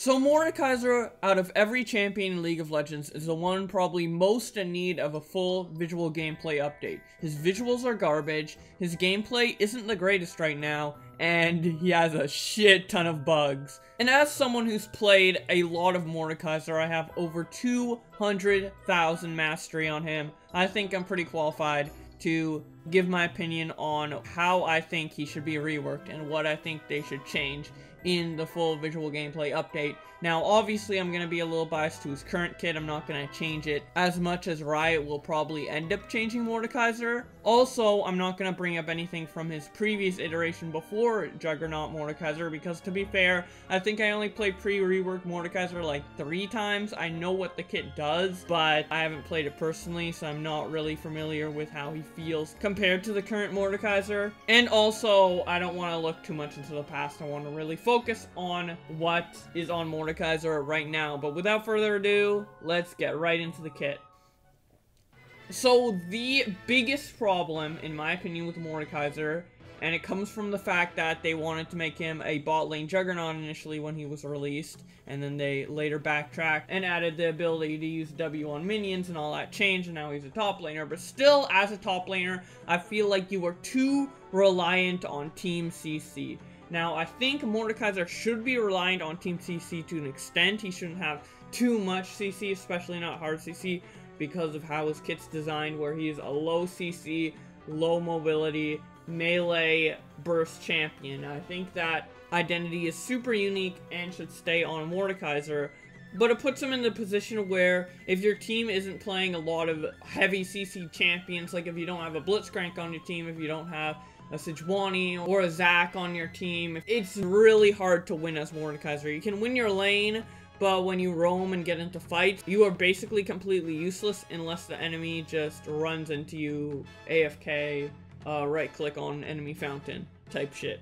So Mordekaiser, out of every champion in League of Legends, is the one probably most in need of a full visual gameplay update. His visuals are garbage, his gameplay isn't the greatest right now, and he has a shit ton of bugs. And as someone who's played a lot of Mordekaiser, I have over 200,000 mastery on him. I think I'm pretty qualified to give my opinion on how I think he should be reworked and what I think they should change in the full visual gameplay update. Now, obviously, I'm going to be a little biased to his current kit. I'm not going to change it as much as Riot will probably end up changing Mordekaiser. Also, I'm not going to bring up anything from his previous iteration before Juggernaut Mordekaiser, because to be fair, I think I only played pre-rework Mordekaiser like 3 times. I know what the kit does, but I haven't played it personally, so I'm not really familiar with how he feels compared to the current Mordekaiser. And also, I don't want to look too much into the past. I want to really focus on what is on Mordekaiser right now. But without further ado, let's get right into the kit. So the biggest problem, in my opinion, with Mordekaiser, and it comes from the fact that they wanted to make him a bot lane juggernaut initially when he was released, and then they later backtracked and added the ability to use W on minions, and all that changed, and now he's a top laner. But still, as a top laner, I feel like you are too reliant on Team CC. Now, I think Mordekaiser should be reliant on Team CC to an extent. He shouldn't have too much CC, especially not hard CC, because of how his kit's designed, where he's a low CC, low mobility, melee burst champion. I think that identity is super unique and should stay on Mordekaiser, but it puts him in the position where if your team isn't playing a lot of heavy CC champions, like if you don't have a Blitzcrank on your team, if you don't have a Sejuani or a Zac on your team, it's really hard to win as Mordekaiser. You can win your lane, but when you roam and get into fights, you are basically completely useless unless the enemy just runs into you AFK, right click on enemy fountain type shit.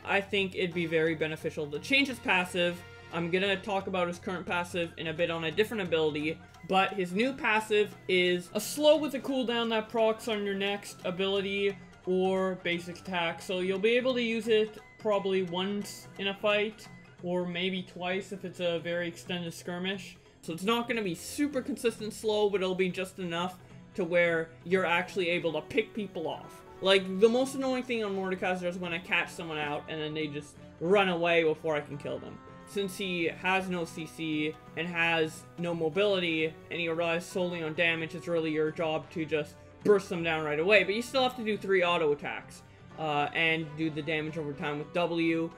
I think it'd be very beneficial to change his passive. I'm gonna talk about his current passive in a bit on a different ability, but his new passive is a slow with a cooldown that procs on your next ability or basic attack. So you'll be able to use it probably once in a fight, or maybe twice if it's a very extended skirmish. So it's not going to be super consistent slow, but it'll be just enough to where you're actually able to pick people off. Like, the most annoying thing on Mordekaiser is when I catch someone out and then they just run away before I can kill them. Since he has no CC and has no mobility, and he relies solely on damage, it's really your job to just burst them down right away. But you still have to do 3 auto attacks and do the damage over time with W.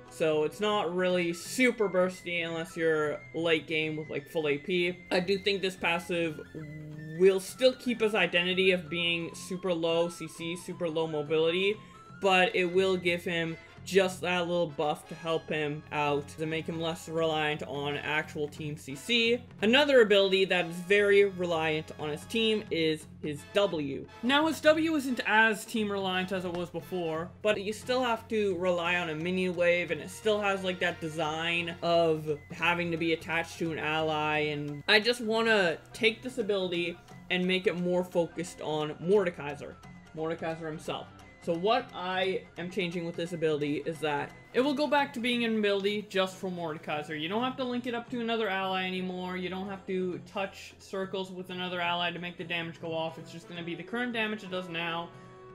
So it's not really super bursty unless you're late game with like full AP. I do think this passive will still keep his identity of being super low CC, super low mobility, but it will give him just that little buff to help him out, to make him less reliant on actual Team CC. Another ability that is very reliant on his team is his W. Now, his W isn't as team reliant as it was before, but you still have to rely on a minion wave, and it still has like that design of having to be attached to an ally, and I just want to take this ability and make it more focused on Mordekaiser himself. So what I am changing with this ability is that it will go back to being an ability just for Mordekaiser. You don't have to link it up to another ally anymore. You don't have to touch circles with another ally to make the damage go off. It's just going to be the current damage it does now.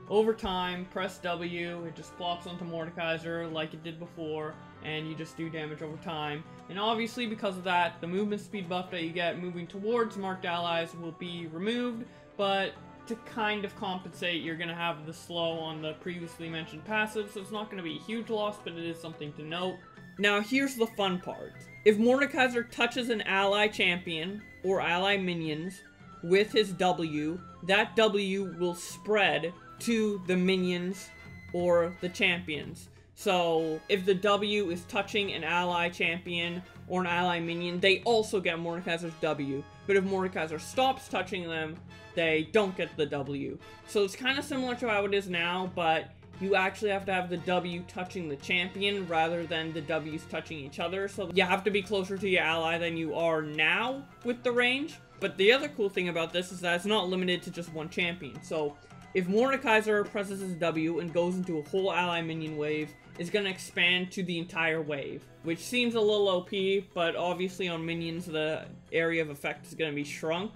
Over time, press W, it just plops onto Mordekaiser like it did before, and you just do damage over time. And obviously, because of that, the movement speed buff that you get moving towards marked allies will be removed, but to kind of compensate, you're going to have the slow on the previously mentioned passive, so it's not going to be a huge loss, but it is something to note. Now, here's the fun part. If Mordekaiser touches an ally champion or ally minions with his W, that W will spread to the minions or the champions. So, if the W is touching an ally champion or an ally minion, they also get Mordekaiser's W. But if Mordekaiser stops touching them, they don't get the W. So it's kind of similar to how it is now, but you actually have to have the W touching the champion rather than the W's touching each other. So you have to be closer to your ally than you are now with the range. But the other cool thing about this is that it's not limited to just one champion. So if Mordekaiser presses his W and goes into a whole ally minion wave, it's going to expand to the entire wave, which seems a little OP, but obviously on minions the area of effect is going to be shrunk.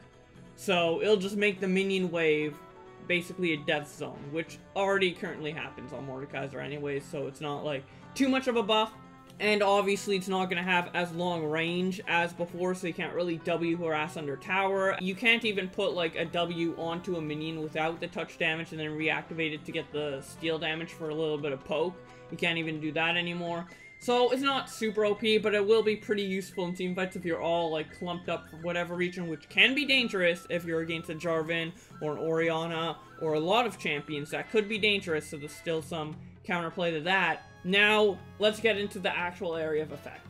So it'll just make the minion wave basically a death zone, which already currently happens on Mordekaiser anyways, so it's not like too much of a buff. And obviously it's not going to have as long range as before, so you can't really W harass under tower. You can't even put like a W onto a minion without the touch damage and then reactivate it to get the steal damage for a little bit of poke. You can't even do that anymore. So it's not super OP, but it will be pretty useful in team fights if you're all like clumped up for whatever region, which can be dangerous if you're against a Jarvan or an Orianna or a lot of champions. That could be dangerous, so there's still some counterplay to that. Now, let's get into the actual area of effect.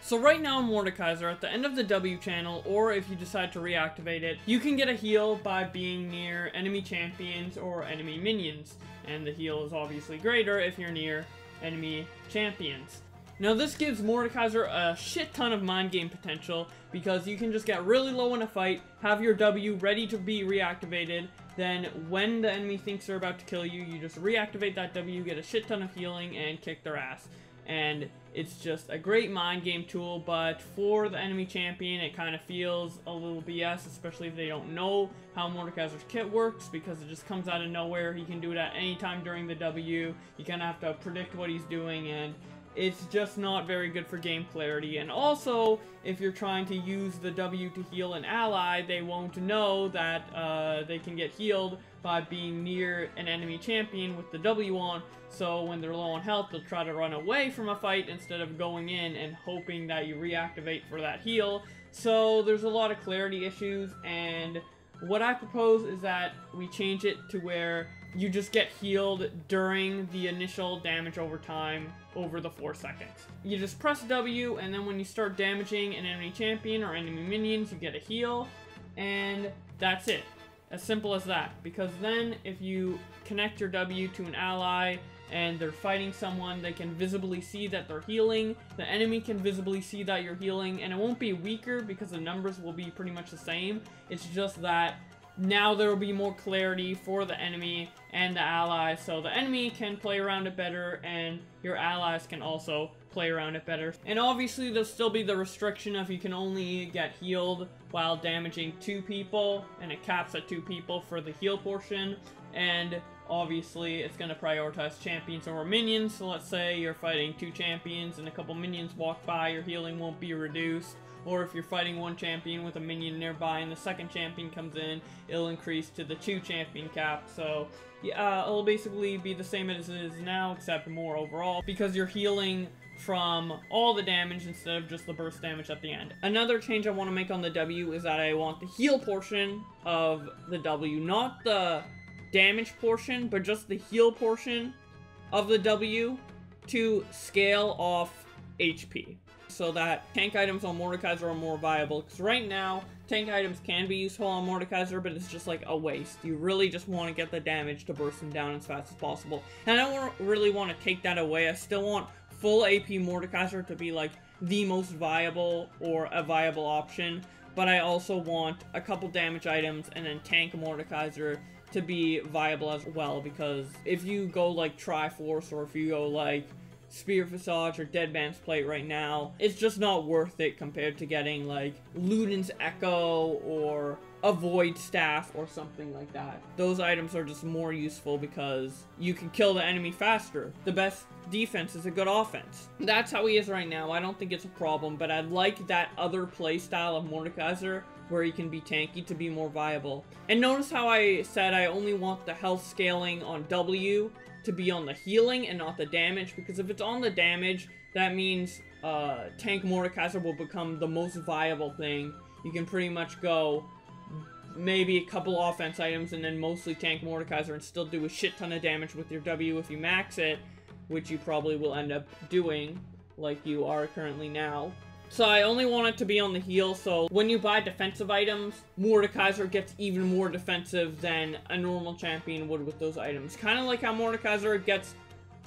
So right now in Mordekaiser, at the end of the W channel, or if you decide to reactivate it, you can get a heal by being near enemy champions or enemy minions. And the heal is obviously greater if you're near enemy champions. Now this gives Mordekaiser a shit ton of mind game potential, because you can just get really low in a fight, have your W ready to be reactivated, then when the enemy thinks they're about to kill you, you just reactivate that W, get a shit ton of healing, and kick their ass. And it's just a great mind game tool, but for the enemy champion, it kind of feels a little BS, especially if they don't know how Mordekaiser's kit works, because it just comes out of nowhere. He can do it at any time during the W. You kind of have to predict what he's doing, and it's just not very good for game clarity. And also, if you're trying to use the W to heal an ally, they won't know that they can get healed by being near an enemy champion with the W on, so when they're low on health, they'll try to run away from a fight instead of going in and hoping that you reactivate for that heal. So there's a lot of clarity issues, and what I propose is that we change it to where you just get healed during the initial damage over time over the 4 seconds. You just press W, and then when you start damaging an enemy champion or enemy minions, you get a heal, and that's it. As simple as that. Because then, if you connect your W to an ally and they're fighting someone, they can visibly see that they're healing. The enemy can visibly see that you're healing, and it won't be weaker because the numbers will be pretty much the same. It's just that now there will be more clarity for the enemy and the allies, so the enemy can play around it better, and your allies can also play around it better. And obviously there'll still be the restriction of you can only get healed while damaging 2 people, and it caps at 2 people for the heal portion, and obviously it's going to prioritize champions over minions. So let's say you're fighting 2 champions and a couple minions walk by, your healing won't be reduced. Or if you're fighting 1 champion with a minion nearby and the second champion comes in, it'll increase to the 2 champion cap. So yeah, it'll basically be the same as it is now, except more overall, because you're healing from all the damage instead of just the burst damage at the end. Another change I want to make on the W is that I want the heal portion of the W, not the damage portion, but just the heal portion of the W to scale off HP, so that tank items on Mordekaiser are more viable. Because right now, tank items can be useful on Mordekaiser, but it's just like a waste. You really just want to get the damage to burst them down as fast as possible. And I don't really want to take that away. I still want full AP Mordekaiser to be like the most viable or a viable option. But I also want a couple damage items and then tank Mordekaiser to be viable as well. Because if you go like Triforce, or if you go like Spear Visage or Dead Man's Plate right now, it's just not worth it compared to getting like Luden's Echo or a Void Staff or something like that. Those items are just more useful because you can kill the enemy faster. The best defense is a good offense. That's how he is right now. I don't think it's a problem, but I'd like that other playstyle of Mordekaiser where he can be tanky to be more viable. And notice how I said I only want the health scaling on W to be on the healing and not the damage, because if it's on the damage, that means tank Mordekaiser will become the most viable thing. You can pretty much go maybe a couple offense items and then mostly tank Mordekaiser and still do a shit ton of damage with your W if you max it, which you probably will end up doing like you are currently now. So I only want it to be on the heal, so when you buy defensive items, Mordekaiser gets even more defensive than a normal champion would with those items. Kind of like how Mordekaiser gets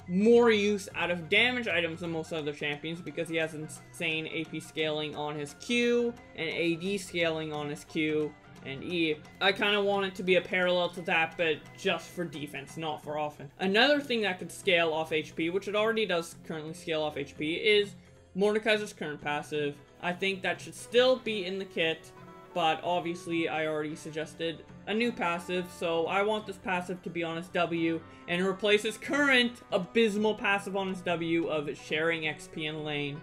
more use out of damage items than most other champions, because he has insane AP scaling on his Q and AD scaling on his Q, and E. I kind of want it to be a parallel to that, but just for defense, not for offense. Another thing that could scale off HP, which it already does currently scale off HP, is Mordekaiser's current passive. I think that should still be in the kit, but obviously I already suggested a new passive, so I want this passive to be on his W and replace his current abysmal passive on his W of sharing XP in lane.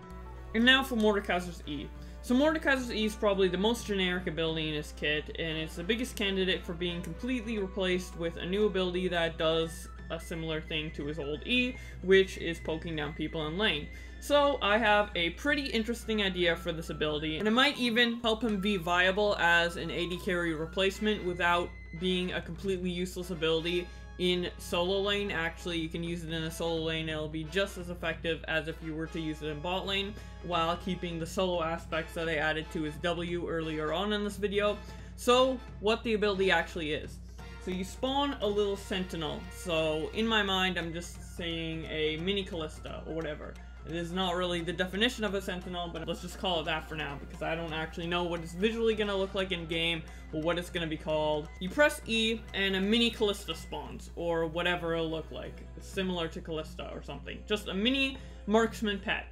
And now for Mordekaiser's E. So Mordekaiser's E is probably the most generic ability in his kit, and it's the biggest candidate for being completely replaced with a new ability that does a similar thing to his old E, which is poking down people in lane. So I have a pretty interesting idea for this ability, and it might even help him be viable as an AD carry replacement without being a completely useless ability in solo lane. Actually, you can use it in a solo lane, it'll be just as effective as if you were to use it in bot lane, while keeping the solo aspects that I added to his W earlier on in this video. So, what the ability actually is. So you spawn a little sentinel, so in my mind I'm just saying a mini Callista, or whatever. It is not really the definition of a sentinel, but let's just call it that for now, because I don't actually know what it's visually going to look like in game, or what it's going to be called. You press E, and a mini Callista spawns, or whatever it'll look like, similar to Callista or something. Just a mini marksman pet.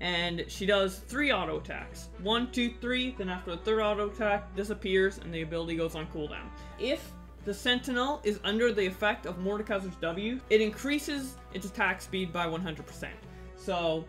And she does 3 auto attacks. 1, 2, 3, then after the 3rd auto attack, disappears, and the ability goes on cooldown. If the Sentinel is under the effect of Mordekaiser's W, it increases its attack speed by 100%. So,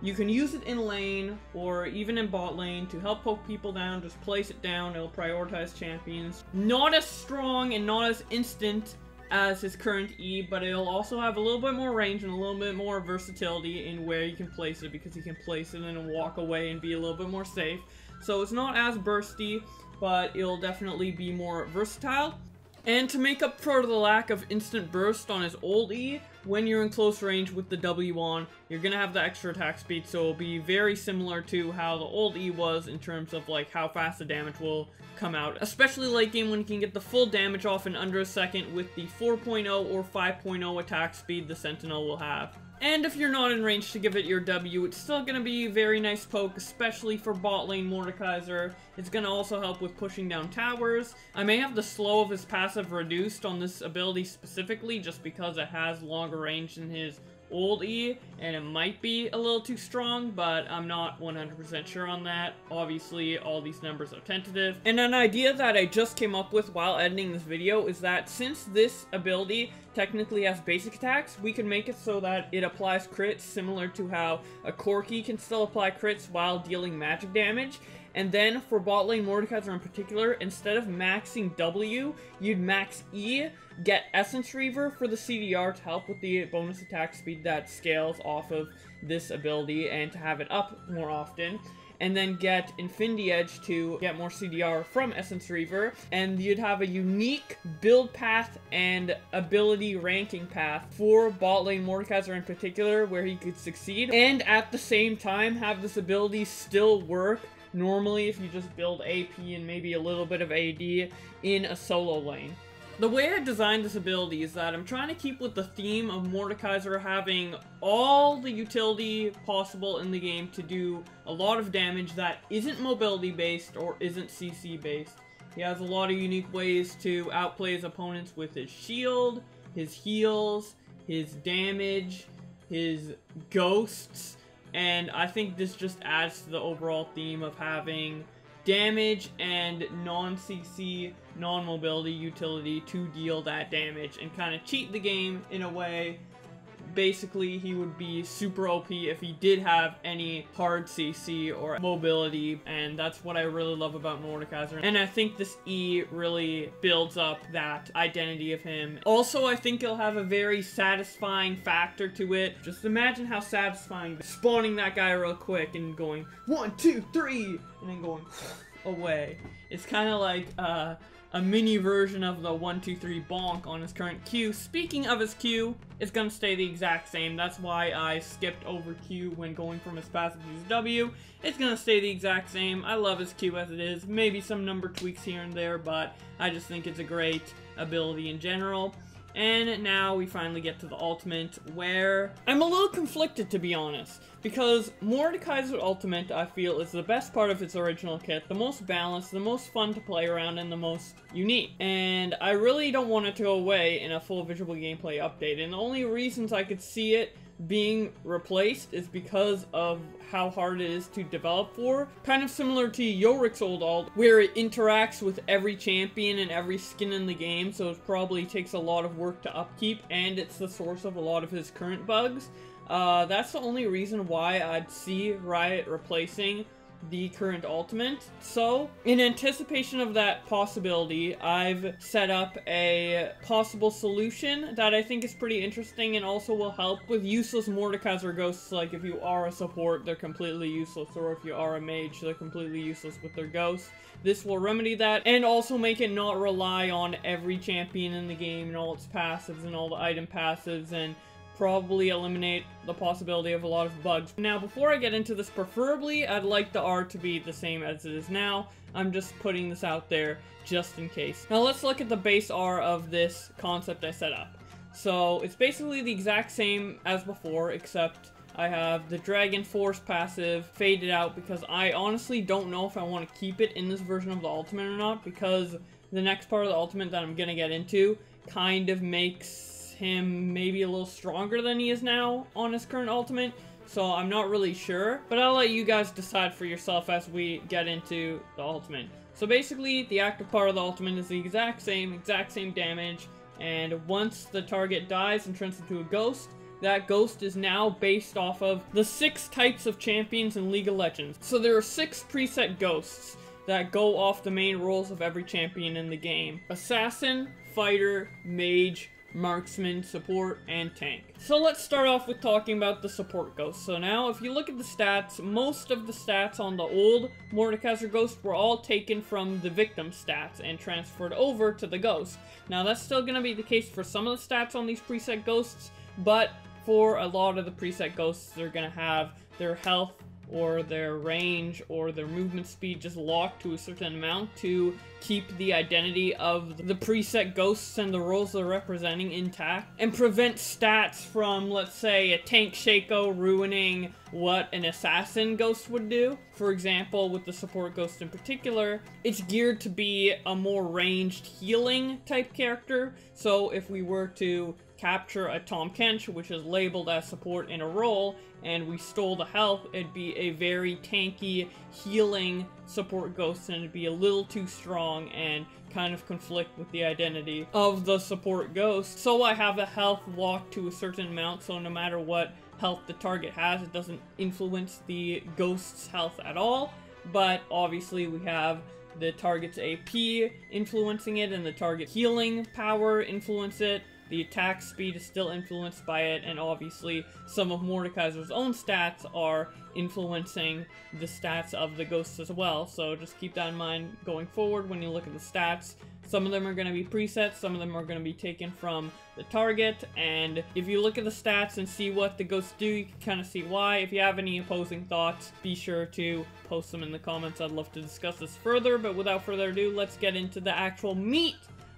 you can use it in lane, or even in bot lane, to help poke people down. Just place it down, it'll prioritize champions. Not as strong and not as instant as his current E, but it'll also have a little bit more range and a little bit more versatility in where you can place it, because you can place it and walk away and be a little bit more safe. So it's not as bursty, but it'll definitely be more versatile. And to make up for the lack of instant burst on his old E, when you're in close range with the W on, you're gonna have the extra attack speed, so it'll be very similar to how the old E was in terms of like how fast the damage will come out. Especially late game when you can get the full damage off in under a second with the 4.0 or 5.0 attack speed the Sentinel will have. And if you're not in range to give it your W, it's still going to be a very nice poke, especially for bot lane Mordekaiser. It's going to also help with pushing down towers. I may have the slow of his passive reduced on this ability specifically, just because it has longer range than his old E, and it might be a little too strong, but I'm not 100% sure on that. Obviously, all these numbers are tentative. And an idea that I just came up with while editing this video is that since this ability technically has basic attacks, we can make it so that it applies crits similar to how a Corki can still apply crits while dealing magic damage. And then for bot lane Mordekaiser in particular, instead of maxing W, you'd max E, get Essence Reaver for the CDR to help with the bonus attack speed that scales off of this ability and to have it up more often. And then get Infinity Edge to get more CDR from Essence Reaver, and you'd have a unique build path and ability ranking path for bot lane Mordekaiser in particular, where he could succeed, and at the same time have this ability still work normally if you just build AP and maybe a little bit of AD in a solo lane. The way I designed this ability is that I'm trying to keep with the theme of Mordekaiser having all the utility possible in the game to do a lot of damage that isn't mobility based or isn't CC based. He has a lot of unique ways to outplay his opponents with his shield, his heals, his damage, his ghosts, and I think this just adds to the overall theme of having damage and non-CC, non-mobility utility to deal that damage and kind of cheat the game in a way. Basically, he would be super OP if he did have any hard CC or mobility, and that's what I really love about Mordekaiser. And I think this E really builds up that identity of him. Also, I think it'll have a very satisfying factor to it. Just imagine how satisfying spawning that guy real quick and going 1, 2, 3, and then going away. It's kind of like a mini version of the 1, 2, 3 bonk on his current Q. Speaking of his Q, it's gonna stay the exact same. That's why I skipped over Q when going from his passive to his W. It's gonna stay the exact same. I love his Q as it is. Maybe some number tweaks here and there, but I just think it's a great ability in general. And now we finally get to the ultimate, where I'm a little conflicted, to be honest, because Mordekaiser Ultimate, I feel, is the best part of its original kit, the most balanced, the most fun to play around, and the most unique. And I really don't want it to go away in a full visual gameplay update, and the only reasons I could see it being replaced is because of how hard it is to develop for. Kind of similar to Yorik's old ult, where it interacts with every champion and every skin in the game, so it probably takes a lot of work to upkeep, and it's the source of a lot of his current bugs. That's the only reason why I'd see Riot replacing the current ultimate. So, in anticipation of that possibility, I've set up a possible solution that I think is pretty interesting and also will help with useless Mordekaiser ghosts. Like, if you are a support, they're completely useless, or if you are a mage, they're completely useless with their ghosts. This will remedy that, and also make it not rely on every champion in the game and all its passives and all the item passives, and probably eliminate the possibility of a lot of bugs. Now, before I get into this, preferably, I'd like the art to be the same as it is now. I'm just putting this out there just in case. Now, let's look at the base R of this concept I set up. So, it's basically the exact same as before, except I have the Dragon Force passive faded out because I honestly don't know if I want to keep it in this version of the ultimate or not, because the next part of the ultimate that I'm gonna get into kind of makes him maybe a little stronger than he is now on his current ultimate, so I'm not really sure, but I'll let you guys decide for yourself as we get into the ultimate. So basically, the active part of the ultimate is the exact same damage, and once the target dies and turns into a ghost, that ghost is now based off of the 6 types of champions in League of Legends. So there are 6 preset ghosts that go off the main roles of every champion in the game: Assassin, Fighter, Mage, Marksman, Support, and Tank. So let's start off with talking about the Support Ghost. So now, if you look at the stats, most of the stats on the old Mordekaiser Ghost were all taken from the victim stats and transferred over to the Ghost. Now, that's still going to be the case for some of the stats on these preset Ghosts, but for a lot of the preset Ghosts, they're going to have their health or their range or their movement speed just locked to a certain amount to keep the identity of the preset ghosts and the roles they're representing intact, and prevent stats from, let's say, a Tank Shaco ruining what an Assassin ghost would do. For example, with the Support Ghost in particular, it's geared to be a more ranged healing type character, so if we were to capture a Tahm Kench, which is labeled as support in a role, and we stole the health, it'd be a very tanky, healing support ghost, and it'd be a little too strong and kind of conflict with the identity of the support ghost. So I have a health locked to a certain amount, so no matter what health the target has, it doesn't influence the ghost's health at all, but obviously we have the target's AP influencing it, and the target healing power influence it. The attack speed is still influenced by it, and obviously some of Mordekaiser's own stats are influencing the stats of the ghosts as well, so just keep that in mind going forward when you look at the stats. Some of them are going to be presets, some of them are going to be taken from the target, and if you look at the stats and see what the ghosts do, you can kind of see why. If you have any opposing thoughts, be sure to post them in the comments. I'd love to discuss this further, but without further ado, let's get into the actual meat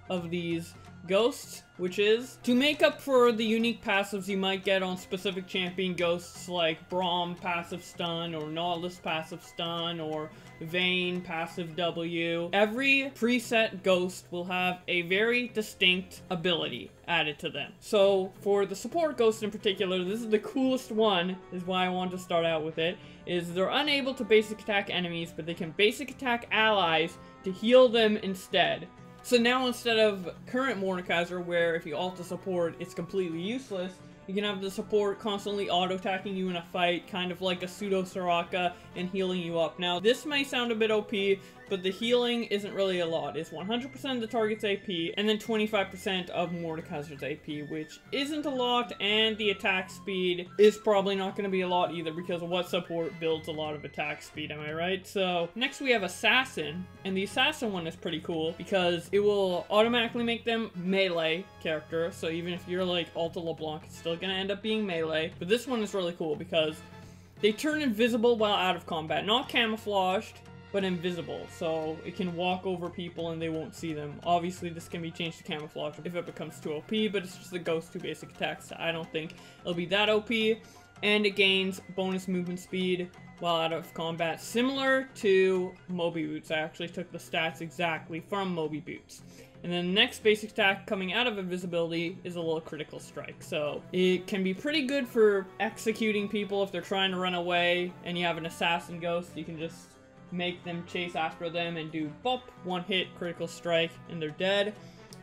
of these ghosts, which is to make up for the unique passives you might get on specific champion ghosts like Braum passive stun, or Nautilus passive stun, or Vayne passive W. Every preset ghost will have a very distinct ability added to them. So for the support ghost in particular, this is the coolest one, is why I wanted to start out with it, is they're unable to basic attack enemies, but they can basic attack allies to heal them instead. So now, instead of current Mordekaiser, where if you ult the support, it's completely useless, you can have the support constantly auto-attacking you in a fight, kind of like a pseudo-Soraka, and healing you up. Now, this may sound a bit OP, but the healing isn't really a lot. It's 100% of the target's AP, and then 25% of Mordekaiser's AP, which isn't a lot, and the attack speed is probably not going to be a lot either, because what support builds a lot of attack speed, am I right? So, next we have Assassin, and the Assassin one is pretty cool, because it will automatically make them melee character, so even if you're like Alta LeBlanc, it's still going to end up being melee. But this one is really cool, because they turn invisible while out of combat, not camouflaged, but invisible, so it can walk over people and they won't see them. Obviously, this can be changed to camouflage if it becomes too OP, but it's just the ghost 2 basic attacks, so I don't think it'll be that OP. And it gains bonus movement speed while out of combat, similar to Moby Boots. I actually took the stats exactly from Moby Boots. And then the next basic attack coming out of invisibility is a little critical strike. So it can be pretty good for executing people if they're trying to run away and you have an assassin ghost. You can just make them chase after them and do bump, 1 hit, critical strike, and they're dead.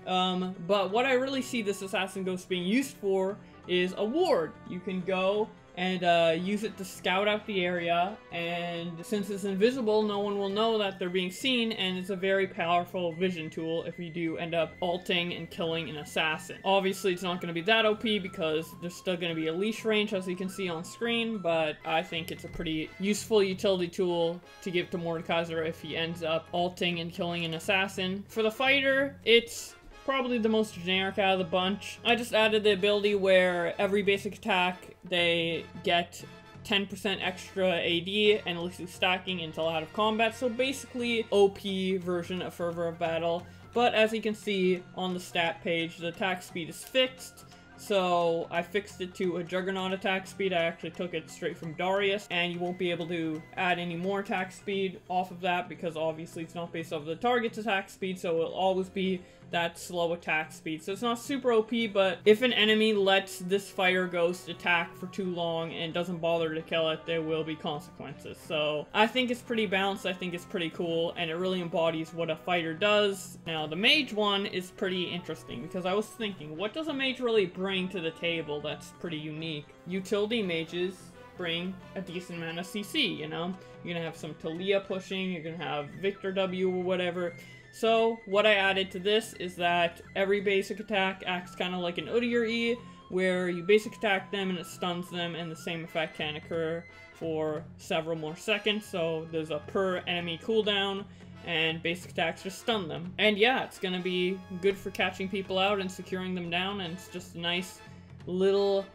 But what I really see this assassin ghost being used for is a ward. You can go and use it to scout out the area, and since it's invisible, no one will know that they're being seen, and it's a very powerful vision tool if you do end up ulting and killing an assassin. Obviously, it's not going to be that OP because there's still going to be a leash range, as you can see on screen, but I think it's a pretty useful utility tool to give to Mordekaiser if he ends up ulting and killing an assassin. For the fighter, it's probably the most generic out of the bunch. I just added the ability where every basic attack they get 10% extra AD and elusive stacking until out of combat, so basically OP version of Fervor of Battle. But as you can see on the stat page, the attack speed is fixed, so I fixed it to a Juggernaut attack speed. I actually took it straight from Darius, and you won't be able to add any more attack speed off of that because obviously it's not based off the target's attack speed, so it'll always be that slow attack speed. So it's not super OP, but if an enemy lets this fighter ghost attack for too long and doesn't bother to kill it, there will be consequences. So I think it's pretty balanced, I think it's pretty cool, and it really embodies what a fighter does. Now the mage one is pretty interesting because I was thinking, what does a mage really bring to the table that's pretty unique? Utility mages bring a decent amount of CC, you know? You're gonna have some Talia pushing, you're gonna have Victor W or whatever. So what I added to this is that every basic attack acts kind of like an Udyr E, where you basic attack them and it stuns them, and the same effect can occur for several more seconds. So there's a per enemy cooldown, and basic attacks just stun them. And yeah, it's gonna be good for catching people out and securing them down, and it's just a nice little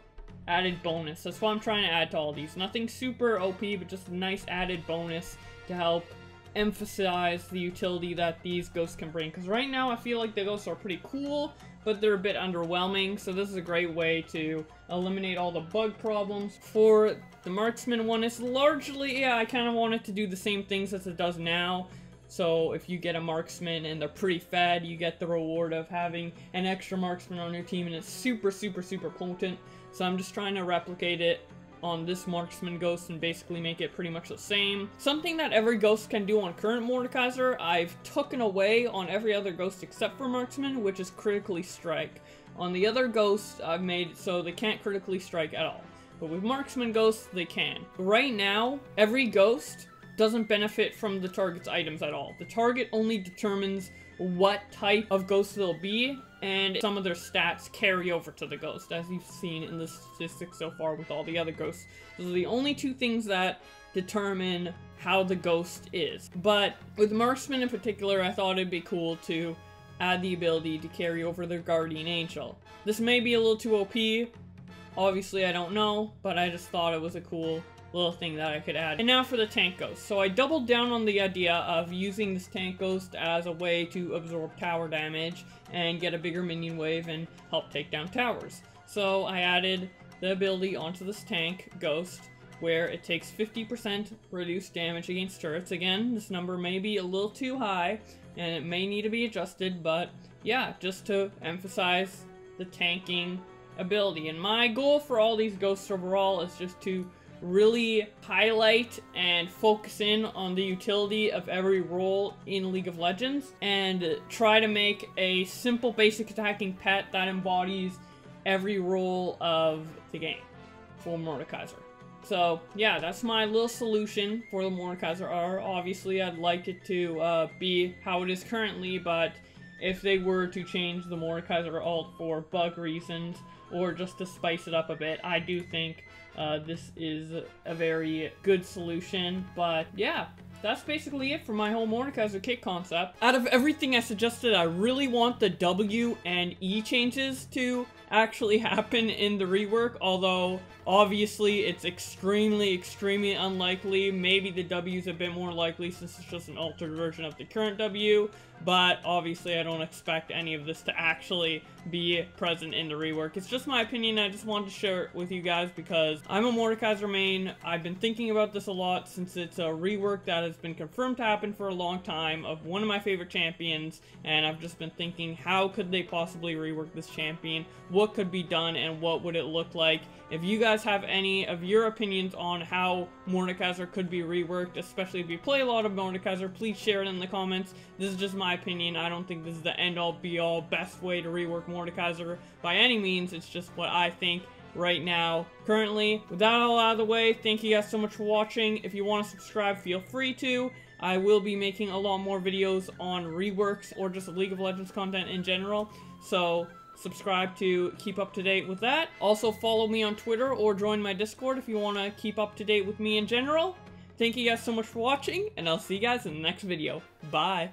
added bonus. That's what I'm trying to add to all these. Nothing super OP, but just a nice added bonus to help emphasize the utility that these ghosts can bring, because right now I feel like the ghosts are pretty cool, but they're a bit underwhelming, so this is a great way to eliminate all the bug problems. For the marksman one, it's largely, yeah, I kind of want it to do the same things as it does now. So if you get a marksman and they're pretty fed, you get the reward of having an extra marksman on your team, and it's super, super, super potent. So I'm just trying to replicate it on this marksman ghost and basically make it pretty much the same. Something that every ghost can do on current Mordekaiser, I've taken away on every other ghost except for marksman, which is critically strike. On the other ghosts, I've made it so they can't critically strike at all. But with marksman ghosts, they can. Right now, every ghost doesn't benefit from the target's items at all. The target only determines what type of ghost they'll be, and some of their stats carry over to the ghost, as you've seen in the statistics so far with all the other ghosts. Those are the only two things that determine how the ghost is. But with marksman in particular, I thought it'd be cool to add the ability to carry over their guardian angel. This may be a little too OP, obviously I don't know, but I just thought it was a cool little thing that I could add. And now for the tank ghost. So I doubled down on the idea of using this tank ghost as a way to absorb tower damage and get a bigger minion wave and help take down towers. So I added the ability onto this tank ghost where it takes 50% reduced damage against turrets. Again, this number may be a little too high and it may need to be adjusted, but yeah, just to emphasize the tanking ability. And my goal for all these ghosts overall is just to really highlight and focus in on the utility of every role in League of Legends and try to make a simple basic attacking pet that embodies every role of the game for Mordekaiser. So yeah, that's my little solution for the Mordekaiser R. Obviously I'd like it to be how it is currently, but if they were to change the Mordekaiser alt for bug reasons or just to spice it up a bit, I do think this is a very good solution. But yeah, that's basically it for my whole Mordekaiser kit concept. Out of everything I suggested, I really want the W and E changes to actually happen in the rework, although obviously it's extremely unlikely. Maybe the W is a bit more likely since it's just an altered version of the current W, but obviously I don't expect any of this to actually be present in the rework. It's just my opinion. I just wanted to share it with you guys because I'm a Mordekaiser main. I've been thinking about this a lot since it's a rework that has been confirmed to happen for a long time of one of my favorite champions, and I've just been thinking, how could they possibly rework this champion? What could be done and what would it look like? If you guys have any of your opinions on how Mordekaiser could be reworked, especially if you play a lot of Mordekaiser, please share it in the comments. This is just my opinion. I don't think this is the end-all, be-all, best way to rework Mordekaiser by any means. It's just what I think right now, currently. With that all out of the way, thank you guys so much for watching. If you want to subscribe, feel free to. I will be making a lot more videos on reworks or just League of Legends content in general, so subscribe to keep up to date with that. Also follow me on Twitter or join my Discord if you want to keep up to date with me in general. Thank you guys so much for watching, and I'll see you guys in the next video. Bye!